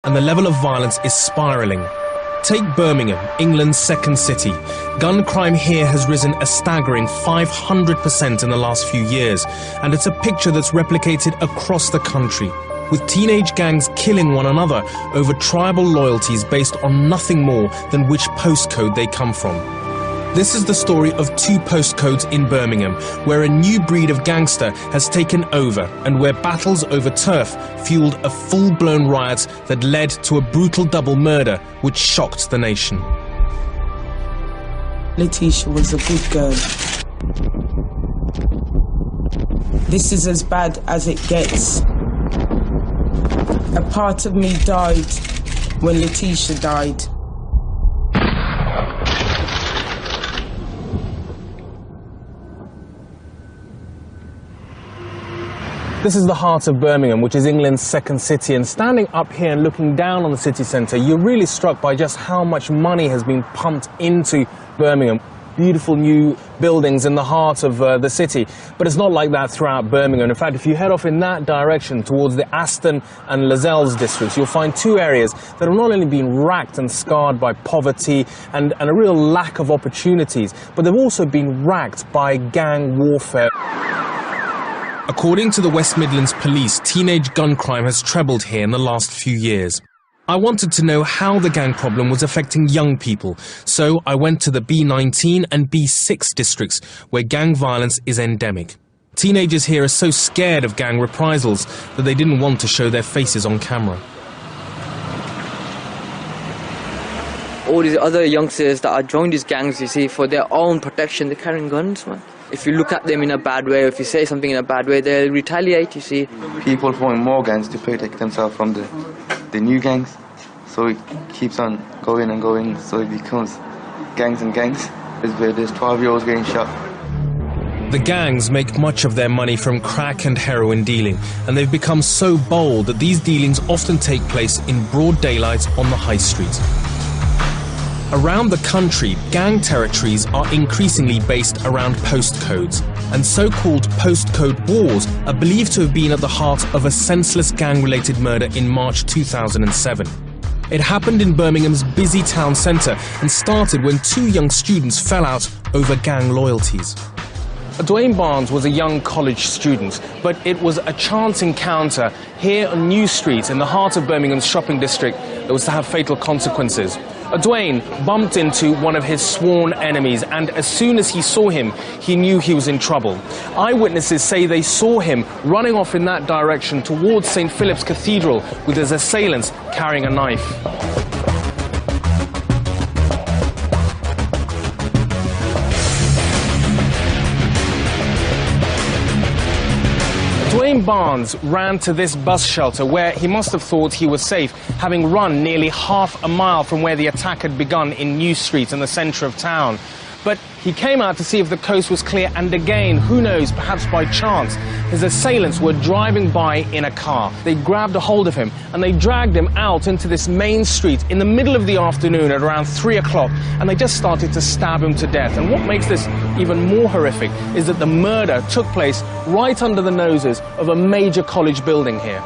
and the level of violence is spiralling. Take Birmingham, England's second city. Gun crime here has risen a staggering 500% in the last few years, and it's a picture that's replicated across the country, with teenage gangs killing one another over tribal loyalties based on nothing more than which postcode they come from. This is the story of two postcodes in Birmingham, where a new breed of gangster has taken over and where battles over turf fueled a full-blown riot that led to a brutal double murder which shocked the nation. Letitia was a good girl. This is as bad as it gets. A part of me died when Letitia died. This is the heart of Birmingham, which is England's second city, and standing up here and looking down on the city centre, you're really struck by just how much money has been pumped into Birmingham. Beautiful new buildings in the heart of the city, but it's not like that throughout Birmingham. In fact, if you head off in that direction towards the Aston and Lascelles districts, you'll find two areas that have not only been racked and scarred by poverty and a real lack of opportunities, but they've also been racked by gang warfare. According to the West Midlands Police, teenage gun crime has trebled here in the last few years. I wanted to know how the gang problem was affecting young people, so I went to the B19 and B6 districts, where gang violence is endemic. Teenagers here are so scared of gang reprisals that they didn't want to show their faces on camera. All these other youngsters that are joined these gangs, you see, for their own protection, they're carrying guns, man. If you look at them in a bad way, or if you say something in a bad way, they'll retaliate, you see. People form more gangs to protect themselves from the new gangs. So it keeps on going and going, so it becomes gangs and gangs. There's 12-year-olds getting shot. The gangs make much of their money from crack and heroin dealing, and they've become so bold that these dealings often take place in broad daylight on the high street. Around the country, gang territories are increasingly based around postcodes, and so-called postcode wars are believed to have been at the heart of a senseless gang-related murder in March 2007. It happened in Birmingham's busy town centre and started when two young students fell out over gang loyalties. Dwayne Barnes was a young college student, but it was a chance encounter here on New Street in the heart of Birmingham's shopping district that was to have fatal consequences. Dwayne bumped into one of his sworn enemies, and as soon as he saw him, he knew he was in trouble. Eyewitnesses say they saw him running off in that direction towards St. Philip's Cathedral with his assailants carrying a knife. Dwayne Barnes ran to this bus shelter where he must have thought he was safe, having run nearly half a mile from where the attack had begun in New Street in the centre of town. But he came out to see if the coast was clear, and again, who knows, perhaps by chance, his assailants were driving by in a car. They grabbed a hold of him and they dragged him out into this main street in the middle of the afternoon at around 3 o'clock, and they just started to stab him to death. And what makes this even more horrific is that the murder took place right under the noses of a major college building here.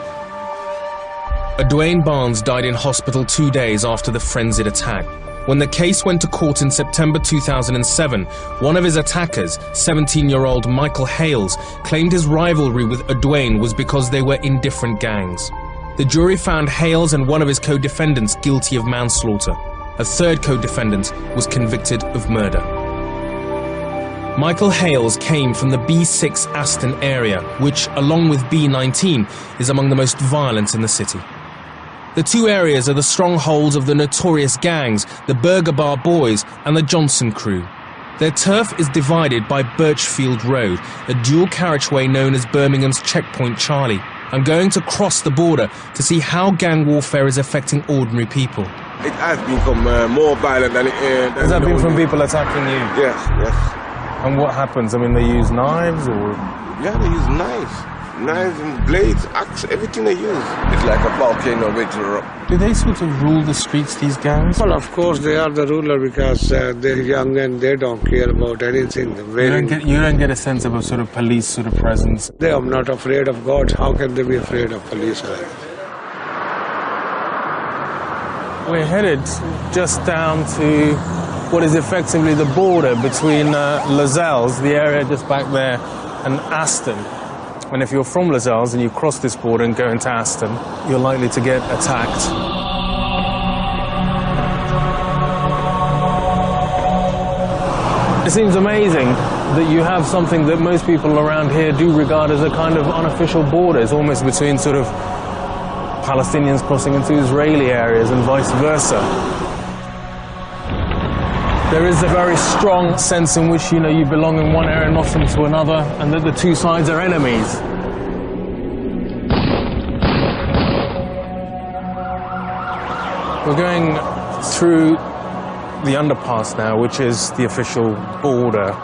Dwayne Barnes died in hospital 2 days after the frenzied attack. When the case went to court in September 2007, one of his attackers, 17-year-old Michael Hales, claimed his rivalry with Dwayne was because they were in different gangs. The jury found Hales and one of his co-defendants guilty of manslaughter. A third co-defendant was convicted of murder. Michael Hales came from the B6 Aston area, which, along with B19, is among the most violent in the city. The two areas are the strongholds of the notorious gangs, the Burger Bar Boys and the Johnson crew. Their turf is divided by Birchfield Road, a dual carriageway known as Birmingham's Checkpoint Charlie. I'm going to cross the border to see how gang warfare is affecting ordinary people. It has become more violent than it is. Has that been from people attacking you? Yes, yes. And what happens? I mean, they use knives or...? Yeah, they use knives. Knives and blades, axe, everything they use. It's like a volcano which erupts. Do they sort of rule the streets, these gangs? Well, of course they are the ruler because they're young and they don't care about anything. You don't get a sense of a sort of police sort of presence? They are not afraid of God. How can they be afraid of police? We're headed just down to what is effectively the border between Lozells, the area just back there, and Aston. And if you're from Lozells and you cross this border and go into Aston, you're likely to get attacked. It seems amazing that you have something that most people around here do regard as a kind of unofficial border. It's almost between sort of Palestinians crossing into Israeli areas and vice versa. There is a very strong sense in which, you know, you belong in one area and often to another, and that the two sides are enemies. We're going through the underpass now, which is the official border.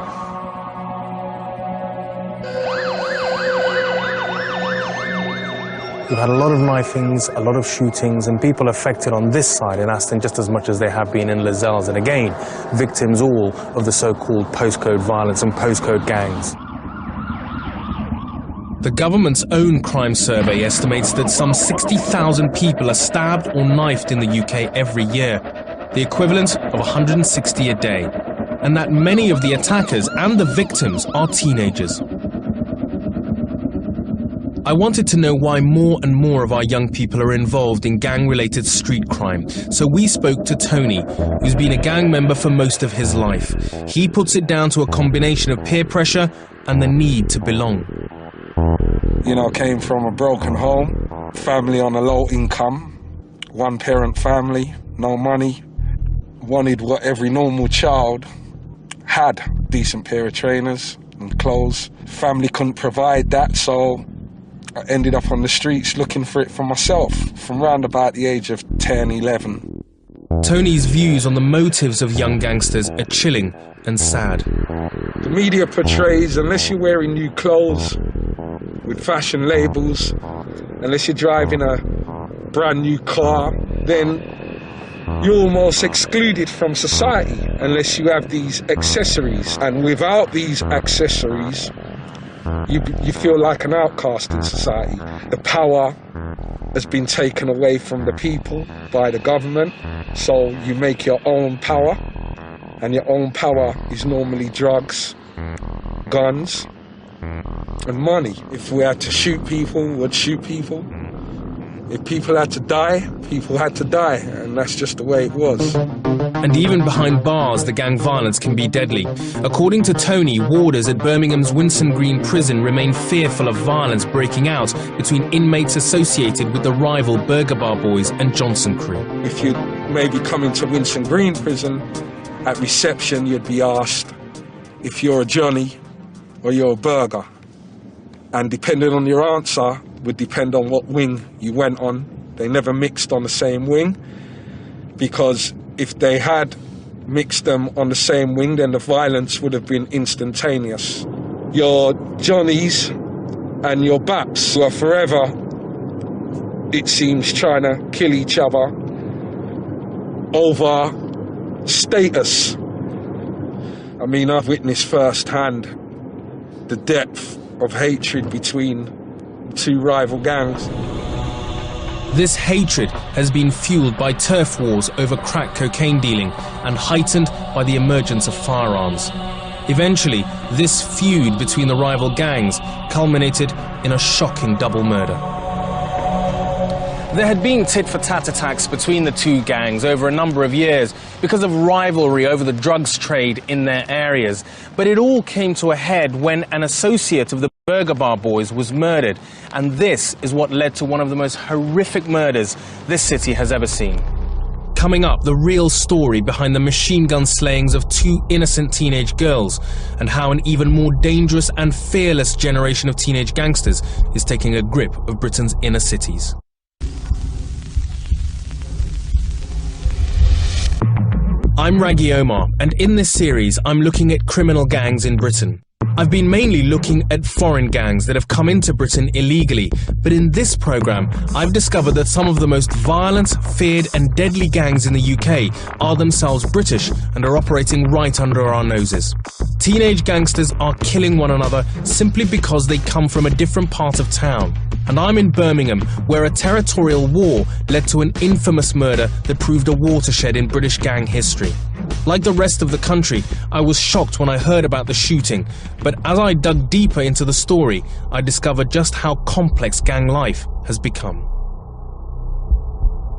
We've had a lot of knifings, a lot of shootings, and people affected on this side in Aston just as much as they have been in Lozells. And again, victims all of the so-called postcode violence and postcode gangs. The government's own crime survey estimates that some 60,000 people are stabbed or knifed in the UK every year, the equivalent of 160 a day, and that many of the attackers and the victims are teenagers. I wanted to know why more and more of our young people are involved in gang-related street crime, so we spoke to Tony, who's been a gang member for most of his life. He puts it down to a combination of peer pressure and the need to belong. You know, came from a broken home, family on a low income, one-parent family, no money. Wanted what every normal child had, decent pair of trainers and clothes. Family couldn't provide that, so I ended up on the streets looking for it for myself from round about the age of 10, 11. Tony's views on the motives of young gangsters are chilling and sad. The media portrays, unless you're wearing new clothes with fashion labels, unless you're driving a brand new car, then you're almost excluded from society unless you have these accessories. And without these accessories, you feel like an outcast in society. The power has been taken away from the people by the government, so you make your own power, and your own power is normally drugs, guns, and money. If we had to shoot people, we'd shoot people. If people had to die, people had to die, and that's just the way it was. And even behind bars, the gang violence can be deadly. According to Tony, warders at Birmingham's Winson Green prison remain fearful of violence breaking out between inmates associated with the rival Burger Bar Boys and Johnson crew. If you maybe come into Winson Green prison, at reception you'd be asked if you're a Johnny or you're a Burger. And depending on your answer would depend on what wing you went on. They never mixed on the same wing, because if they had mixed them on the same wing, then the violence would have been instantaneous. Your Johnnies and your Baps were forever, it seems, trying to kill each other over status. I mean, I've witnessed firsthand the depth of hatred between two rival gangs. This hatred has been fueled by turf wars over crack cocaine dealing and heightened by the emergence of firearms. Eventually, this feud between the rival gangs culminated in a shocking double murder. There had been tit-for-tat attacks between the two gangs over a number of years because of rivalry over the drugs trade in their areas. But it all came to a head when an associate of the Burger Bar Boys was murdered. And this is what led to one of the most horrific murders this city has ever seen. Coming up, the real story behind the machine gun slayings of two innocent teenage girls, and how an even more dangerous and fearless generation of teenage gangsters is taking a grip of Britain's inner cities. I'm Raggy Omar, and in this series I'm looking at criminal gangs in Britain. I've been mainly looking at foreign gangs that have come into Britain illegally, but in this programme I've discovered that some of the most violent, feared and deadly gangs in the UK are themselves British and are operating right under our noses. Teenage gangsters are killing one another simply because they come from a different part of town. And I'm in Birmingham, where a territorial war led to an infamous murder that proved a watershed in British gang history. Like the rest of the country, I was shocked when I heard about the shooting, but as I dug deeper into the story, I discovered just how complex gang life has become.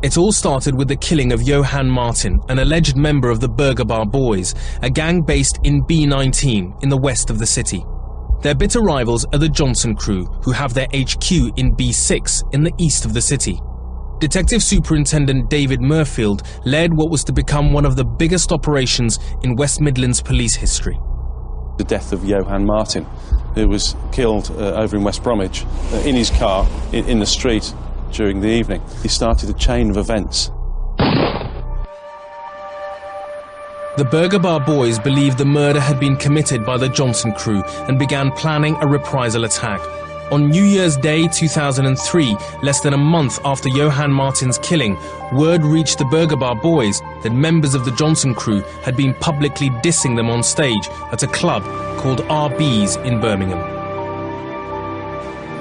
It all started with the killing of Johann Martin, an alleged member of the Burger Bar Boys, a gang based in B19 in the west of the city. Their bitter rivals are the Johnson crew, who have their HQ in B6 in the east of the city. Detective Superintendent David Murfield led what was to become one of the biggest operations in West Midlands police history. The death of Johann Martin, who was killed over in West Bromwich in his car in the street during the evening. He started a chain of events. The Burger Bar Boys believed the murder had been committed by the Johnson crew and began planning a reprisal attack. On New Year's Day 2003, less than a month after Johann Martin's killing, word reached the Burger Bar Boys that members of the Johnson crew had been publicly dissing them on stage at a club called RB's in Birmingham.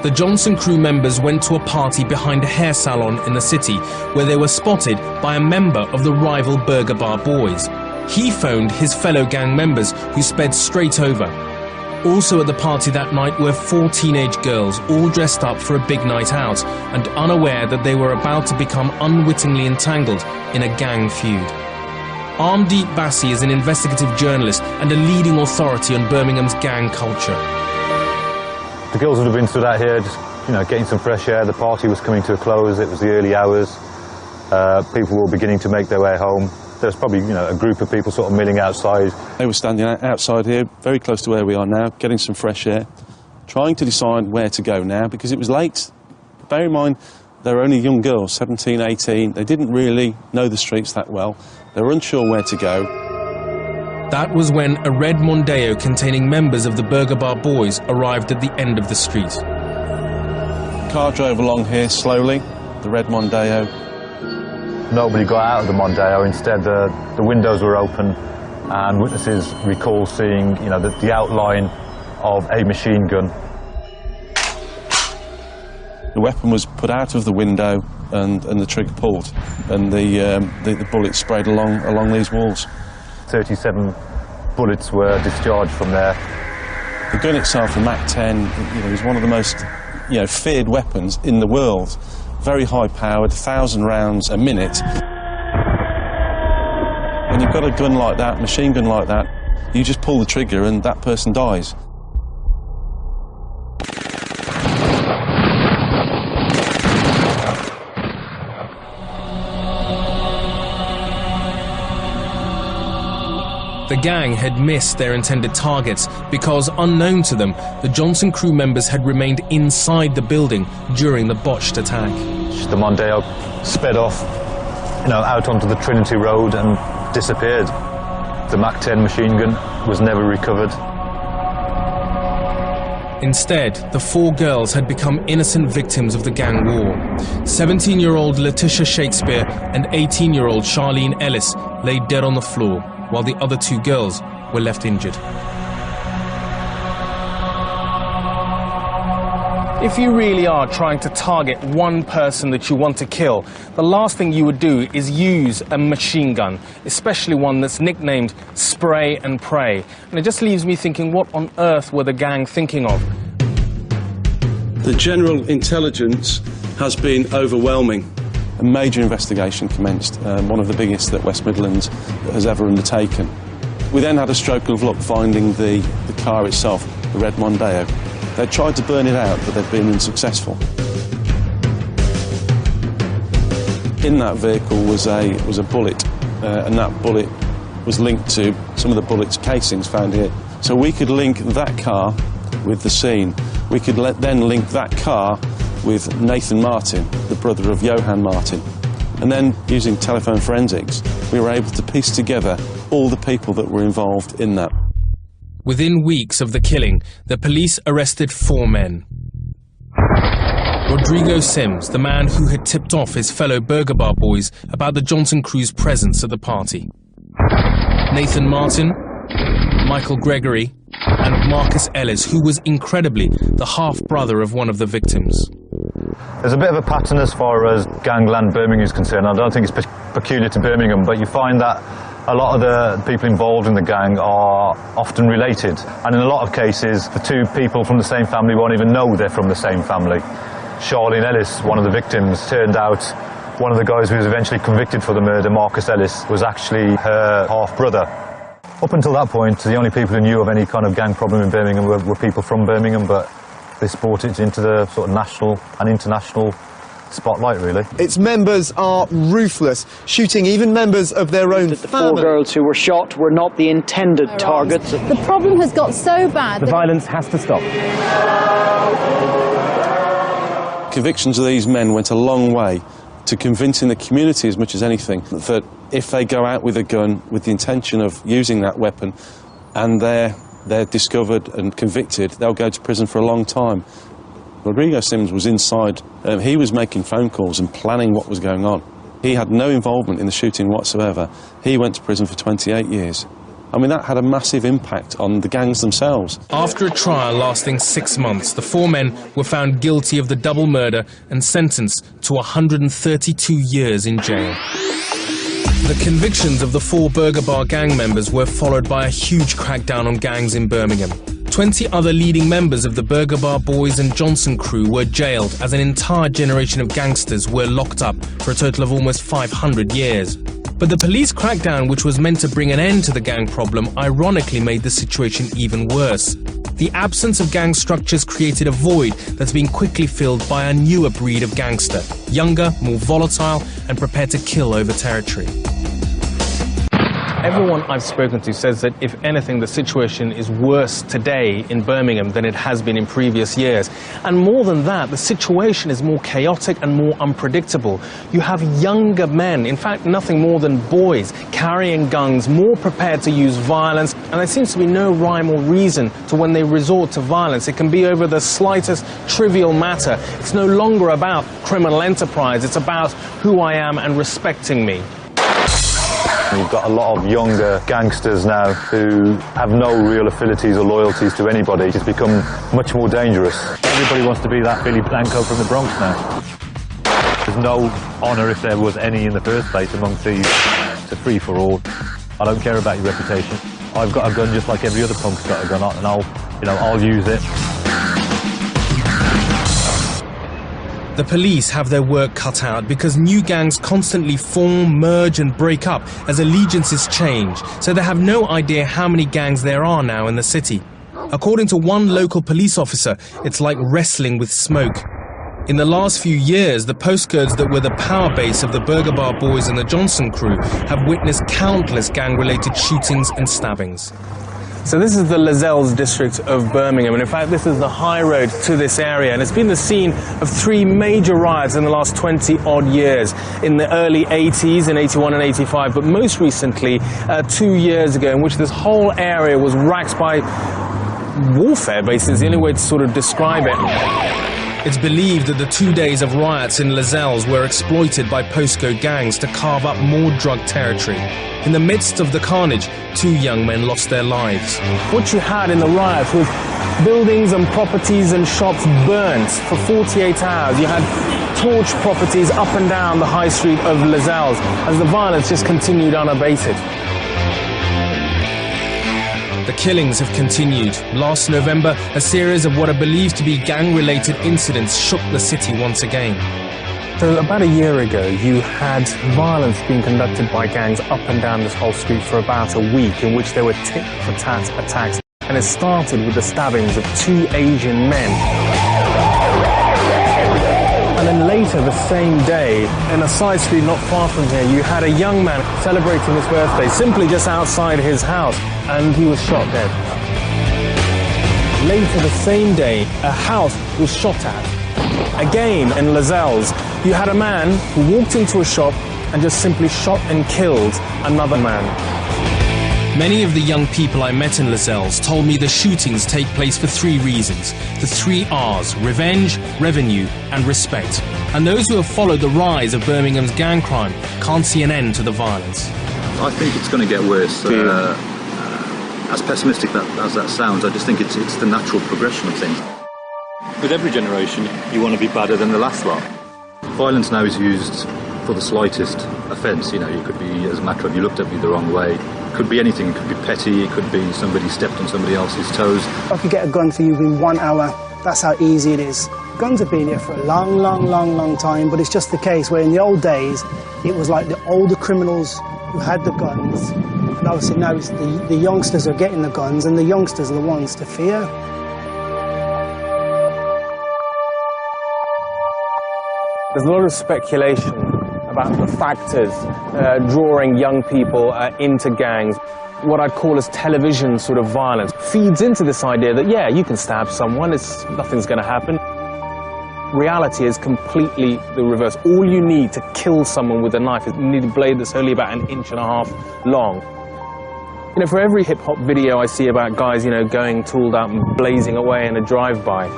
The Johnson crew members went to a party behind a hair salon in the city where they were spotted by a member of the rival Burger Bar Boys. He phoned his fellow gang members, who sped straight over. Also at the party that night were 4 teenage girls, all dressed up for a big night out and unaware that they were about to become unwittingly entangled in a gang feud. Armdeep Bassi is an investigative journalist and a leading authority on Birmingham's gang culture. The girls would have been stood out here just, getting some fresh air. The party was coming to a close. It was the early hours. People were beginning to make their way home. There was probably, a group of people sort of milling outside. They were standing outside here, very close to where we are now, getting some fresh air, trying to decide where to go now because it was late. Bear in mind, they were only young girls, 17, 18. They didn't really know the streets that well. They were unsure where to go. That was when a red Mondeo containing members of the Burger Bar Boys arrived at the end of the street. The car drove along here slowly, the red Mondeo. Nobody got out of the Mondeo. Instead, the windows were open, and witnesses recall seeing, the outline of a machine gun. The weapon was put out of the window, and the trigger pulled, and the bullet sprayed along these walls. 37 bullets were discharged from there. The gun itself, the Mac-10, is one of the most, feared weapons in the world. Very high-powered, 1,000 rounds a minute. When you've got a gun like that, machine gun like that, you just pull the trigger and that person dies. The gang had missed their intended targets because, unknown to them, the Johnson crew members had remained inside the building during the botched attack. The Mondeo sped off, out onto the Trinity Road and disappeared. The Mac-10 machine gun was never recovered. Instead, the 4 girls had become innocent victims of the gang war. 17-year-old Letitia Shakespeare and 18-year-old Charlene Ellis lay dead on the floor, while the other 2 girls were left injured. If you really are trying to target one person that you want to kill, the last thing you would do is use a machine gun, especially one that's nicknamed Spray and Pray. And it just leaves me thinking, what on earth were the gang thinking of? The general intelligence has been overwhelming. A major investigation commenced, one of the biggest that West Midlands has ever undertaken. We then had a stroke of luck finding the car itself, the red Mondeo. They tried to burn it out, but they'd been unsuccessful. In that vehicle was a bullet, and that bullet was linked to some of the bullet's casings found here. So we could link that car with the scene. We could then link that car with Nathan Martin, the brother of Johann Martin. And then, using telephone forensics, we were able to piece together all the people that were involved in that. Within weeks of the killing, the police arrested 4 men. Rodrigo Sims, the man who had tipped off his fellow Burger Bar Boys about the Johnson crew's presence at the party. Nathan Martin, Michael Gregory, and Marcus Ellis, who was incredibly the half-brother of one of the victims. There's a bit of a pattern as far as gangland Birmingham is concerned. I don't think it's peculiar to Birmingham, but you find that a lot of the people involved in the gang are often related. And in a lot of cases, the two people from the same family won't even know they're from the same family. Charlene Ellis, one of the victims, turned out one of the guys who was eventually convicted for the murder, Marcus Ellis, was actually her half-brother. Up until that point, the only people who knew of any kind of gang problem in Birmingham were people from Birmingham, but this brought it into the sort of national and international spotlight, really. Its members are ruthless, shooting even members of their own the family. 4 girls who were shot were not the intended targets. The problem has got so bad. The violence has to stop. Convictions of these men went a long way to convincing the community, as much as anything, that if they go out with a gun with the intention of using that weapon and they're discovered and convicted, they'll go to prison for a long time. Rodrigo Sims was inside. He was making phone calls and planning what was going on. He had no involvement in the shooting whatsoever. He went to prison for 28 years. I mean, that had a massive impact on the gangs themselves. After a trial lasting 6 months, the 4 men were found guilty of the double murder and sentenced to 132 years in jail. The convictions of the 4 Burger Bar gang members were followed by a huge crackdown on gangs in Birmingham. 20 other leading members of the Burger Bar Boys and Johnson crew were jailed, as an entire generation of gangsters were locked up for a total of almost 500 years. But the police crackdown, which was meant to bring an end to the gang problem, ironically made the situation even worse. The absence of gang structures created a void that's been quickly filled by a newer breed of gangster, younger, more volatile, and prepared to kill over territory. Everyone I've spoken to says that, if anything, the situation is worse today in Birmingham than it has been in previous years. And more than that, the situation is more chaotic and more unpredictable. You have younger men, in fact nothing more than boys, carrying guns, more prepared to use violence, and there seems to be no rhyme or reason to when they resort to violence. It can be over the slightest trivial matter. It's no longer about criminal enterprise, it's about who I am and respecting me. You've got a lot of younger gangsters now who have no real affinities or loyalties to anybody. It's become much more dangerous. Everybody wants to be that Billy Blanco from the Bronx now. There's no honour, if there was any in the first place, amongst these. It's a free-for-all. I don't care about your reputation. I've got a gun just like every other punk's got a gun, and I'll use it. The police have their work cut out because new gangs constantly form, merge and break up as allegiances change, so they have no idea how many gangs there are now in the city. According to one local police officer, it's like wrestling with smoke. In the last few years, the postcodes that were the power base of the Burger Bar Boys and the Johnson crew have witnessed countless gang-related shootings and stabbings. So this is the Lascelles district of Birmingham, and in fact this is the high road to this area, and it's been the scene of 3 major riots in the last 20-odd years, in the early 80s, in 81 and 85, but most recently 2 years ago, in which this whole area was racked by warfare, basically, is the only way to sort of describe it. It's believed that the 2 days of riots in Lascelles were exploited by postcode gangs to carve up more drug territory. In the midst of the carnage, 2 young men lost their lives. What you had in the riots was buildings and properties and shops burnt for 48 hours. You had torched properties up and down the high street of Lascelles as the violence just continued unabated. The killings have continued. Last November, a series of what are believed to be gang-related incidents shook the city once again. So about a year ago, you had violence being conducted by gangs up and down this whole street for about a week, in which there were tit-for-tat attacks. And it started with the stabbings of 2 Asian men. And then later the same day, in a side street not far from here, you had a young man celebrating his birthday simply just outside his house, and he was shot dead. Later the same day, a house was shot at. Again in Lascelles, you had a man who walked into a shop and just simply shot and killed another man. Many of the young people I met in Lascelles told me the shootings take place for 3 reasons. The 3 R's: revenge, revenue and respect. And those who have followed the rise of Birmingham's gang crime can't see an end to the violence. I think it's going to get worse. As pessimistic as that sounds, I just think it's the natural progression of things. With every generation, you want to be badder than the last lot. Violence now is used for the slightest offence. You know, you could be, as a matter of, you looked at me the wrong way. It could be anything. It could be petty. It could be somebody stepped on somebody else's toes. I could get a gun for you in 1 hour. That's how easy it is. Guns have been here for a long time, but it's just the case where in the old days, it was like the older criminals who had the guns. And obviously now it's the youngsters are getting the guns, and the youngsters are the ones to fear. There's a lot of speculation about the factors drawing young people into gangs. What I'd call as television sort of violence feeds into this idea that, yeah, you can stab someone, nothing's going to happen. Reality is completely the reverse. All you need to kill someone with a knife is you need a blade that's only about 1.5 inches long. You know, for every hip-hop video I see about guys, you know, going tooled up and blazing away in a drive-by,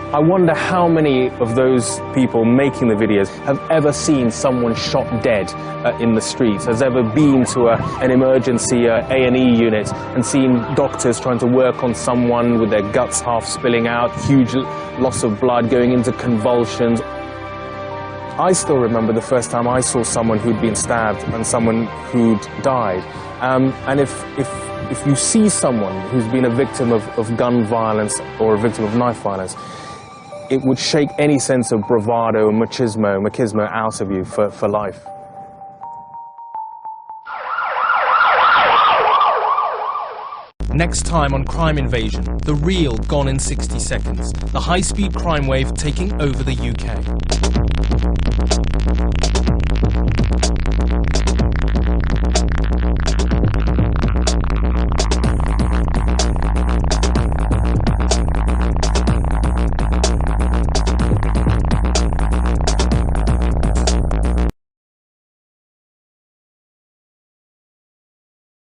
I wonder how many of those people making the videos have ever seen someone shot dead in the streets, has ever been to an emergency A&E unit and seen doctors trying to work on someone with their guts half spilling out, huge loss of blood, going into convulsions. I still remember the first time I saw someone who'd been stabbed and someone who'd died. And if you see someone who's been a victim of gun violence or a victim of knife violence, it would shake any sense of bravado and machismo out of you for life. Next time on Crime Invasion, the real Gone in 60 Seconds, the high-speed crime wave taking over the UK.